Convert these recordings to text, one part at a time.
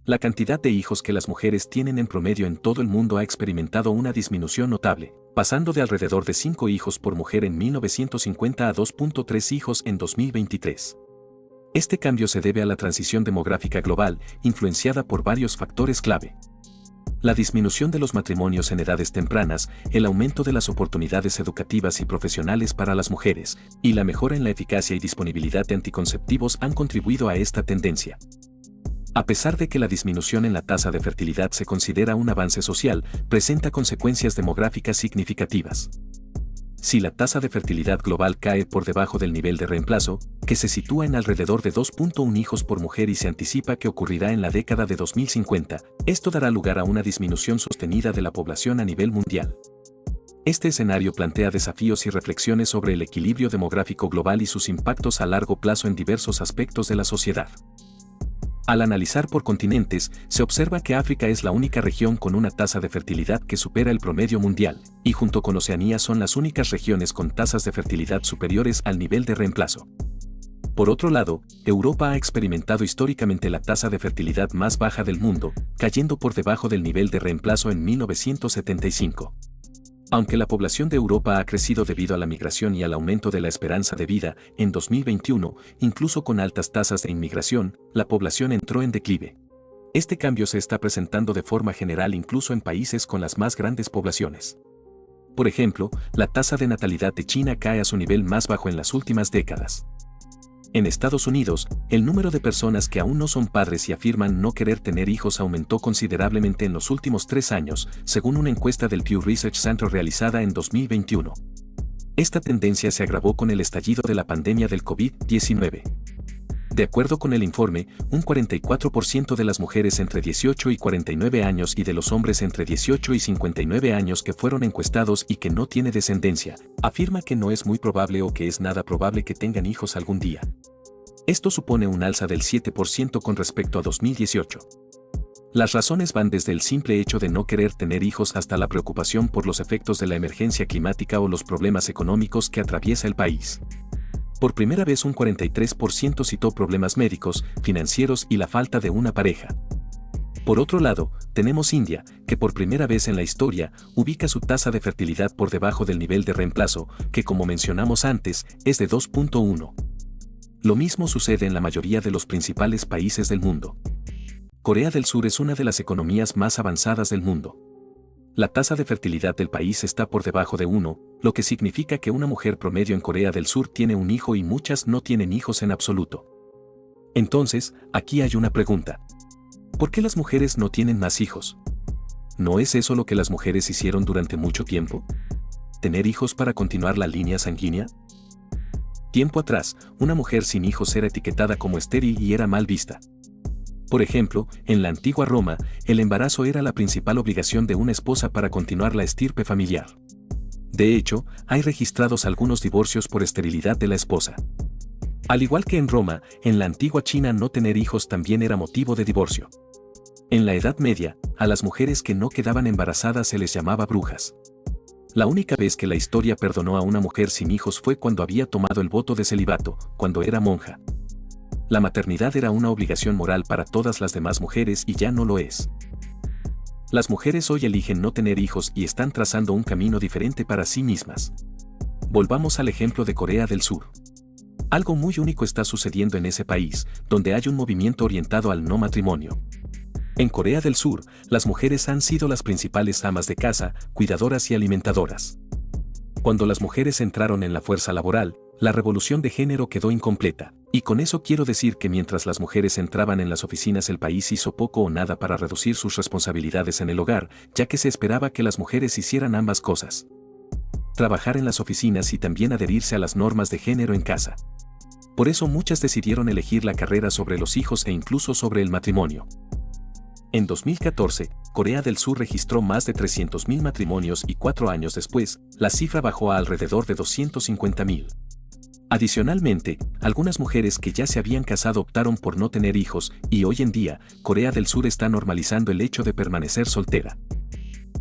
La cantidad de hijos que las mujeres tienen en promedio en todo el mundo ha experimentado una disminución notable, pasando de alrededor de 5 hijos por mujer en 1950 a 2.3 hijos en 2023. Este cambio se debe a la transición demográfica global, influenciada por varios factores clave. La disminución de los matrimonios en edades tempranas, el aumento de las oportunidades educativas y profesionales para las mujeres, y la mejora en la eficacia y disponibilidad de anticonceptivos han contribuido a esta tendencia. A pesar de que la disminución en la tasa de fertilidad se considera un avance social, presenta consecuencias demográficas significativas. Si la tasa de fertilidad global cae por debajo del nivel de reemplazo, que se sitúa en alrededor de 2.1 hijos por mujer y se anticipa que ocurrirá en la década de 2050, esto dará lugar a una disminución sostenida de la población a nivel mundial. Este escenario plantea desafíos y reflexiones sobre el equilibrio demográfico global y sus impactos a largo plazo en diversos aspectos de la sociedad. Al analizar por continentes, se observa que África es la única región con una tasa de fertilidad que supera el promedio mundial, y junto con Oceanía son las únicas regiones con tasas de fertilidad superiores al nivel de reemplazo. Por otro lado, Europa ha experimentado históricamente la tasa de fertilidad más baja del mundo, cayendo por debajo del nivel de reemplazo en 1975. Aunque la población de Europa ha crecido debido a la migración y al aumento de la esperanza de vida, en 2021, incluso con altas tasas de inmigración, la población entró en declive. Este cambio se está presentando de forma general incluso en países con las más grandes poblaciones. Por ejemplo, la tasa de natalidad de China cae a su nivel más bajo en las últimas décadas. En Estados Unidos, el número de personas que aún no son padres y afirman no querer tener hijos aumentó considerablemente en los últimos 3 años, según una encuesta del Pew Research Center realizada en 2021. Esta tendencia se agravó con el estallido de la pandemia del COVID-19. De acuerdo con el informe, un 44% de las mujeres entre 18 y 49 años y de los hombres entre 18 y 59 años que fueron encuestados y que no tiene descendencia, afirma que no es muy probable o que es nada probable que tengan hijos algún día. Esto supone un alza del 7% con respecto a 2018. Las razones van desde el simple hecho de no querer tener hijos hasta la preocupación por los efectos de la emergencia climática o los problemas económicos que atraviesa el país. Por primera vez un 43% citó problemas médicos, financieros y la falta de una pareja. Por otro lado, tenemos India, que por primera vez en la historia ubica su tasa de fertilidad por debajo del nivel de reemplazo, que como mencionamos antes, es de 2.1. Lo mismo sucede en la mayoría de los principales países del mundo. Corea del Sur es una de las economías más avanzadas del mundo. La tasa de fertilidad del país está por debajo de 1, lo que significa que una mujer promedio en Corea del Sur tiene un hijo y muchas no tienen hijos en absoluto. Entonces, aquí hay una pregunta. ¿Por qué las mujeres no tienen más hijos? ¿No es eso lo que las mujeres hicieron durante mucho tiempo? ¿Tener hijos para continuar la línea sanguínea? Tiempo atrás, una mujer sin hijos era etiquetada como estéril y era mal vista. Por ejemplo, en la antigua Roma, el embarazo era la principal obligación de una esposa para continuar la estirpe familiar. De hecho, hay registrados algunos divorcios por esterilidad de la esposa. Al igual que en Roma, en la antigua China no tener hijos también era motivo de divorcio. En la Edad Media, a las mujeres que no quedaban embarazadas se les llamaba brujas. La única vez que la historia perdonó a una mujer sin hijos fue cuando había tomado el voto de celibato, cuando era monja. La maternidad era una obligación moral para todas las demás mujeres y ya no lo es. Las mujeres hoy eligen no tener hijos y están trazando un camino diferente para sí mismas. Volvamos al ejemplo de Corea del Sur. Algo muy único está sucediendo en ese país, donde hay un movimiento orientado al no matrimonio. En Corea del Sur, las mujeres han sido las principales amas de casa, cuidadoras y alimentadoras. Cuando las mujeres entraron en la fuerza laboral, la revolución de género quedó incompleta, y con eso quiero decir que mientras las mujeres entraban en las oficinas el país hizo poco o nada para reducir sus responsabilidades en el hogar, ya que se esperaba que las mujeres hicieran ambas cosas. Trabajar en las oficinas y también adherirse a las normas de género en casa. Por eso muchas decidieron elegir la carrera sobre los hijos e incluso sobre el matrimonio. En 2014, Corea del Sur registró más de 300.000 matrimonios y 4 años después, la cifra bajó a alrededor de 250.000. Adicionalmente, algunas mujeres que ya se habían casado optaron por no tener hijos y hoy en día, Corea del Sur está normalizando el hecho de permanecer soltera.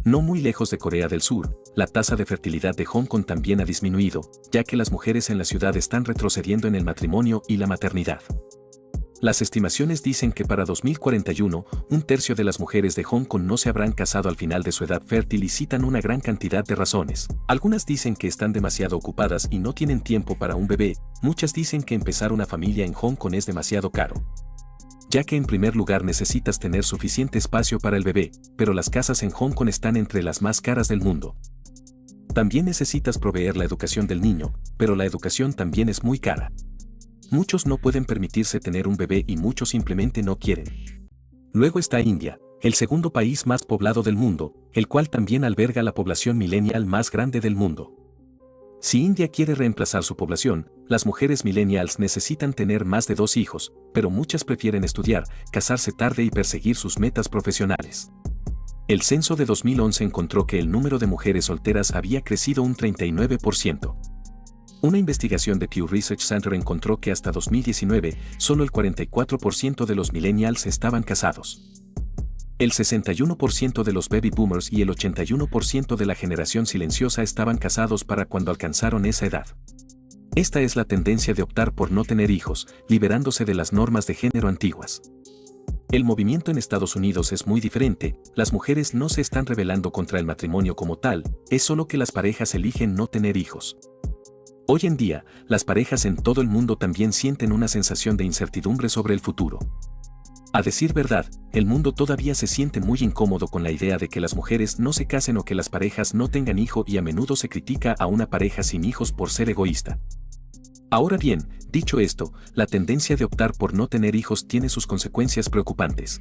No muy lejos de Corea del Sur, la tasa de fertilidad de Hong Kong también ha disminuido, ya que las mujeres en la ciudad están retrocediendo en el matrimonio y la maternidad. Las estimaciones dicen que para 2041, un tercio de las mujeres de Hong Kong no se habrán casado al final de su edad fértil y citan una gran cantidad de razones. Algunas dicen que están demasiado ocupadas y no tienen tiempo para un bebé, muchas dicen que empezar una familia en Hong Kong es demasiado caro, ya que en primer lugar necesitas tener suficiente espacio para el bebé, pero las casas en Hong Kong están entre las más caras del mundo. También necesitas proveer la educación del niño, pero la educación también es muy cara. Muchos no pueden permitirse tener un bebé y muchos simplemente no quieren. Luego está India, el segundo país más poblado del mundo, el cual también alberga la población millennial más grande del mundo. Si India quiere reemplazar su población, las mujeres millennials necesitan tener más de 2 hijos, pero muchas prefieren estudiar, casarse tarde y perseguir sus metas profesionales. El censo de 2011 encontró que el número de mujeres solteras había crecido un 39%. Una investigación de Pew Research Center encontró que hasta 2019, solo el 44% de los millennials estaban casados. El 61% de los baby boomers y el 81% de la generación silenciosa estaban casados para cuando alcanzaron esa edad. Esta es la tendencia de optar por no tener hijos, liberándose de las normas de género antiguas. El movimiento en Estados Unidos es muy diferente, las mujeres no se están rebelando contra el matrimonio como tal, es solo que las parejas eligen no tener hijos. Hoy en día, las parejas en todo el mundo también sienten una sensación de incertidumbre sobre el futuro. A decir verdad, el mundo todavía se siente muy incómodo con la idea de que las mujeres no se casen o que las parejas no tengan hijo y a menudo se critica a una pareja sin hijos por ser egoísta. Ahora bien, dicho esto, la tendencia de optar por no tener hijos tiene sus consecuencias preocupantes.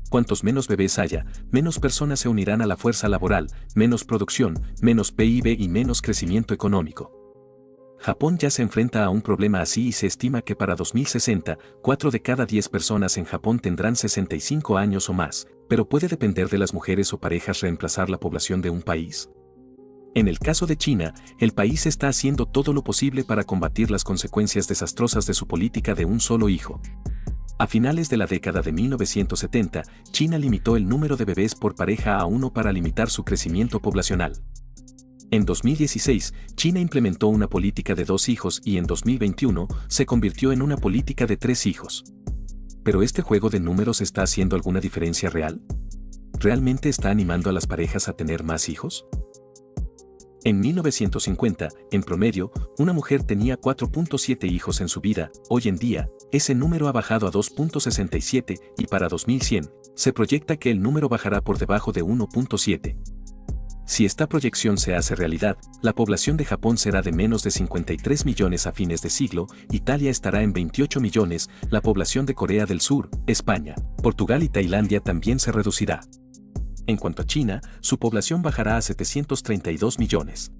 Cuantos menos bebés haya, menos personas se unirán a la fuerza laboral, menos producción, menos PIB y menos crecimiento económico. Japón ya se enfrenta a un problema así y se estima que para 2060, 4 de cada 10 personas en Japón tendrán 65 años o más, pero ¿puede depender de las mujeres o parejas reemplazar la población de un país? En el caso de China, el país está haciendo todo lo posible para combatir las consecuencias desastrosas de su política de un solo hijo. A finales de la década de 1970, China limitó el número de bebés por pareja a 1 para limitar su crecimiento poblacional. En 2016, China implementó una política de 2 hijos y en 2021 se convirtió en una política de 3 hijos. ¿Pero este juego de números está haciendo alguna diferencia real? ¿Realmente está animando a las parejas a tener más hijos? En 1950, en promedio, una mujer tenía 4.7 hijos en su vida, hoy en día, ese número ha bajado a 2.67 y para 2100, se proyecta que el número bajará por debajo de 1.7. Si esta proyección se hace realidad, la población de Japón será de menos de 53 millones a fines de siglo, Italia estará en 28 millones, la población de Corea del Sur, España, Portugal y Tailandia también se reducirá. En cuanto a China, su población bajará a 732 millones.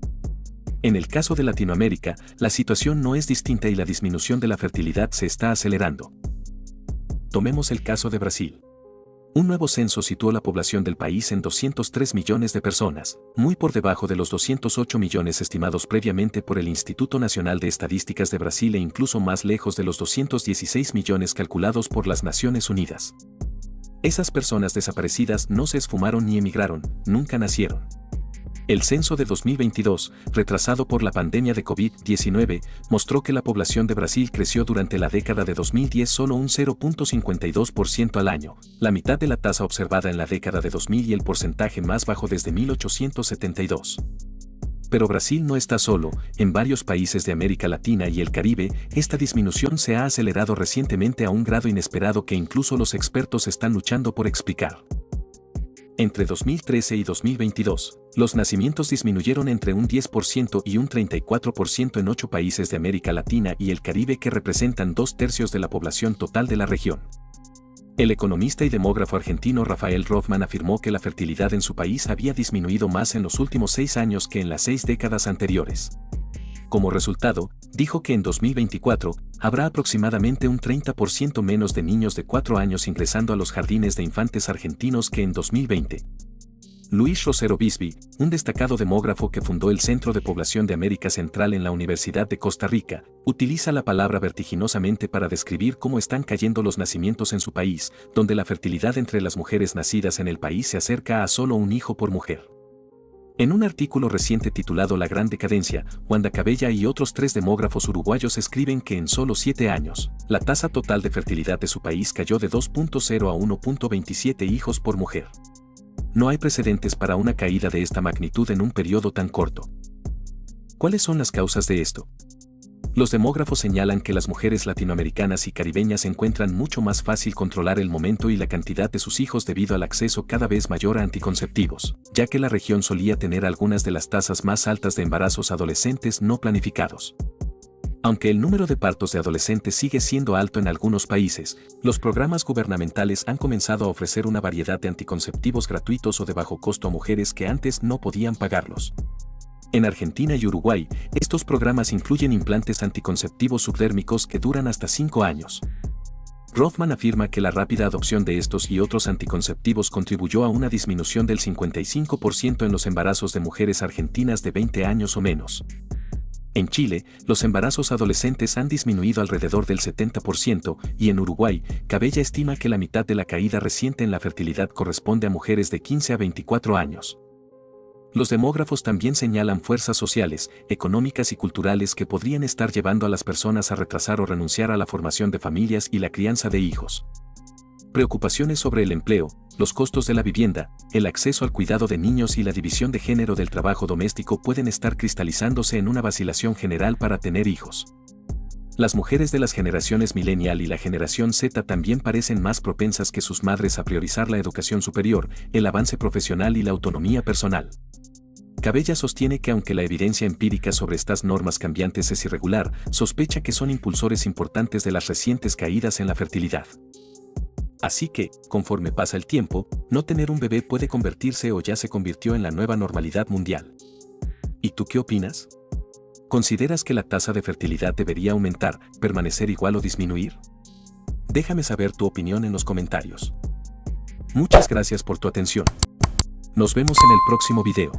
En el caso de Latinoamérica, la situación no es distinta y la disminución de la fertilidad se está acelerando. Tomemos el caso de Brasil. Un nuevo censo situó la población del país en 203 millones de personas, muy por debajo de los 208 millones estimados previamente por el Instituto Nacional de Estadísticas de Brasil e incluso más lejos de los 216 millones calculados por las Naciones Unidas. Esas personas desaparecidas no se esfumaron ni emigraron, nunca nacieron. El censo de 2022, retrasado por la pandemia de COVID-19, mostró que la población de Brasil creció durante la década de 2010 solo un 0.52% al año, la mitad de la tasa observada en la década de 2000 y el porcentaje más bajo desde 1872. Pero Brasil no está solo, en varios países de América Latina y el Caribe, esta disminución se ha acelerado recientemente a un grado inesperado que incluso los expertos están luchando por explicar. Entre 2013 y 2022, los nacimientos disminuyeron entre un 10% y un 34% en 8 países de América Latina y el Caribe que representan 2/3 de la población total de la región. El economista y demógrafo argentino Rafael Rothman afirmó que la fertilidad en su país había disminuido más en los últimos 6 años que en las 6 décadas anteriores. Como resultado, dijo que en 2024, habrá aproximadamente un 30% menos de niños de 4 años ingresando a los jardines de infantes argentinos que en 2020. Luis Rosero Bisbee, un destacado demógrafo que fundó el Centro de Población de América Central en la Universidad de Costa Rica, utiliza la palabra vertiginosamente para describir cómo están cayendo los nacimientos en su país, donde la fertilidad entre las mujeres nacidas en el país se acerca a solo un hijo por mujer. En un artículo reciente titulado La Gran Decadencia, Wanda Cabella y otros 3 demógrafos uruguayos escriben que en solo 7 años, la tasa total de fertilidad de su país cayó de 2.0 a 1.27 hijos por mujer. No hay precedentes para una caída de esta magnitud en un periodo tan corto. ¿Cuáles son las causas de esto? Los demógrafos señalan que las mujeres latinoamericanas y caribeñas encuentran mucho más fácil controlar el momento y la cantidad de sus hijos debido al acceso cada vez mayor a anticonceptivos, ya que la región solía tener algunas de las tasas más altas de embarazos adolescentes no planificados. Aunque el número de partos de adolescentes sigue siendo alto en algunos países, los programas gubernamentales han comenzado a ofrecer una variedad de anticonceptivos gratuitos o de bajo costo a mujeres que antes no podían pagarlos. En Argentina y Uruguay, estos programas incluyen implantes anticonceptivos subdérmicos que duran hasta 5 años. Rothman afirma que la rápida adopción de estos y otros anticonceptivos contribuyó a una disminución del 55% en los embarazos de mujeres argentinas de 20 años o menos. En Chile, los embarazos adolescentes han disminuido alrededor del 70% y en Uruguay, Cabella estima que la mitad de la caída reciente en la fertilidad corresponde a mujeres de 15 a 24 años. Los demógrafos también señalan fuerzas sociales, económicas y culturales que podrían estar llevando a las personas a retrasar o renunciar a la formación de familias y la crianza de hijos. Preocupaciones sobre el empleo, los costos de la vivienda, el acceso al cuidado de niños y la división de género del trabajo doméstico pueden estar cristalizándose en una vacilación general para tener hijos. Las mujeres de las generaciones millennial y la generación Z también parecen más propensas que sus madres a priorizar la educación superior, el avance profesional y la autonomía personal. Cabella sostiene que aunque la evidencia empírica sobre estas normas cambiantes es irregular, sospecha que son impulsores importantes de las recientes caídas en la fertilidad. Así que, conforme pasa el tiempo, no tener un bebé puede convertirse o ya se convirtió en la nueva normalidad mundial. ¿Y tú qué opinas? ¿Consideras que la tasa de fertilidad debería aumentar, permanecer igual o disminuir? Déjame saber tu opinión en los comentarios. Muchas gracias por tu atención. Nos vemos en el próximo video.